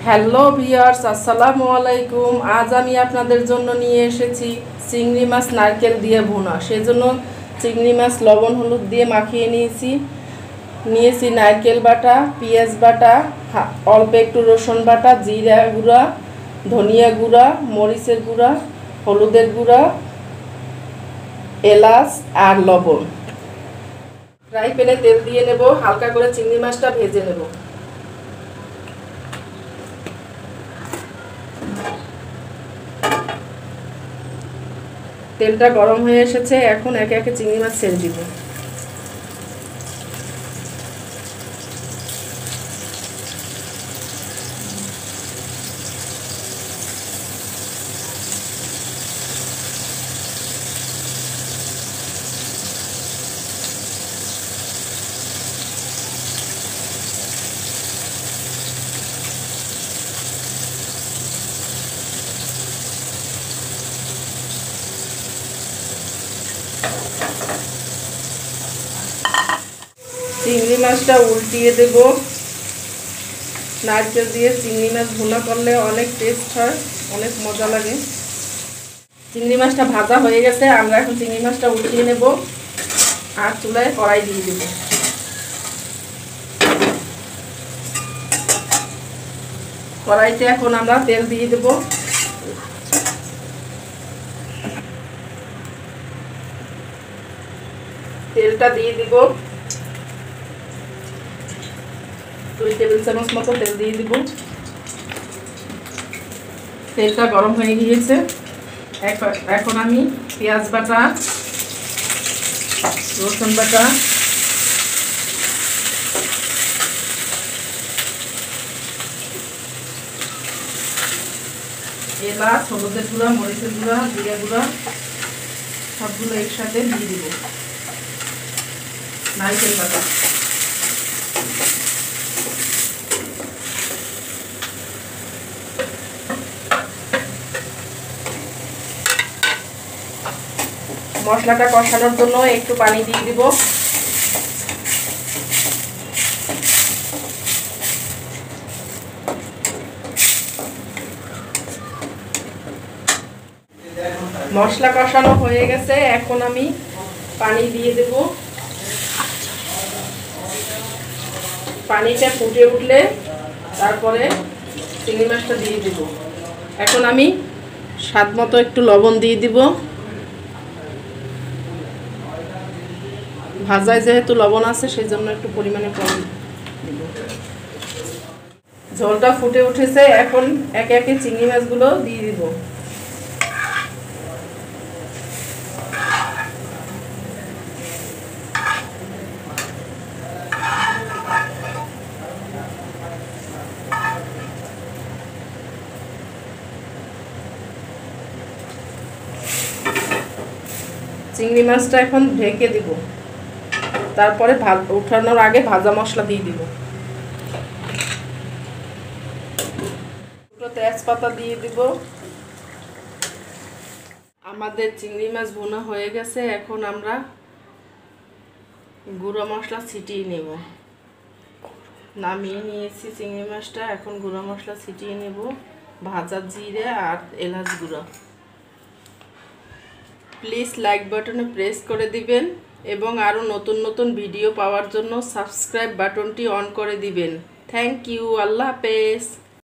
Hello viewers, আসসালামু আলাইকুম। আজ আমি আপনাদের জন্য নিয়ে এসেছি চিংড়ি মাছ নারকেল দিয়ে ভুনা। সেজন্য চিংড়ি মাছ লবণ হলুদ দিয়ে মাখিয়ে নিয়েছি নারকেল বাটা, পেঁয়াজ বাটা, অল্প একটু রসুন বাটা, জিরা গুঁড়া, ধনিয়া গুঁড়া, মরিচের গুঁড়া, হলুদের গুঁড়া, এলাচ আর লবণ। ফ্রাই প্যানে তেল দিয়ে নেব, হালকা করে চিংড়ি মাছটা ভেজে নেব। তেলটা গরম হয়ে এসেছে, এখন একে একে চিংড়ি মাছ ছেড়ে দিব। চিংড়ি মাছটা উল্টিয়ে দেব। নারকেল দিয়ে চিংড়ি মাছ ভুনা করলে অনেক টেস্ট হয়, অনেক মজা লাগে। চিংড়ি মাছটা ভাজা হয়ে গেছে, আমরা এখন চিংড়ি মাছটা উল্টিয়ে নেব আর চুলায় কড়াই দিয়ে দেব। কড়াইতে এখন আমরা তেল দিয়ে দেব। তেলটা দিয়ে দিব, 2 টেবিল চামচ মতো তেল দিয়ে দিব। তেলটা গরম হয়ে গিয়েছে, এখন আমি পেঁয়াজ বাটা, রসুন বাটা, এলাচ, হলুদের গুঁড়া, মরিচের গুঁড়া, জিরা গুঁড়া সবগুলো একসাথে দিয়ে দিব। নারকেল বাটা, মশলাটা কষানোর জন্য একটু পানি দিয়ে দিব। মশলা কষানো হয়ে গেছে, এখন আমি পানি দিয়ে দেব। পানিটা ফুটে উঠলে তারপরে চিংড়ি মাছটা দিয়ে দেব। এখন আমি স্বাদ মতো একটু লবণ দিয়ে দিব। ভাজায় যেহেতু লবণ আছে সেই জন্য একটু পরিমাণে কম দিব। ঝোলটা ফুটে উঠেছে, এখন একে একে চিংড়ি মাছগুলো দিয়ে দিব। চিংড়ি মাছটা এখন ঢেকে দিব, তারপরে উঠানোর আগে ভাজা মশলা দিয়ে দিব। দুটো তেজপাতা দিয়ে দিব। আমাদের চিংড়ি মাছ ভুনা হয়ে গেছে, এখন আমরা গুঁড়ো মশলা ছিটিয়ে নেব। নামিয়ে নিয়েছি চিংড়ি মাছটা, এখন গুঁড়ো মশলা ছিটিয়ে নেব। ভাজা জিরে আর এলাচ গুঁড়ো। প্লিজ লাইক বাটনে প্রেস করে দিবেন এবং আরও নতুন নতুন ভিডিও পাওয়ার জন্য সাবস্ক্রাইব বাটনটি অন করে দিবেন। Thank you. আল্লাহ হাফেজ।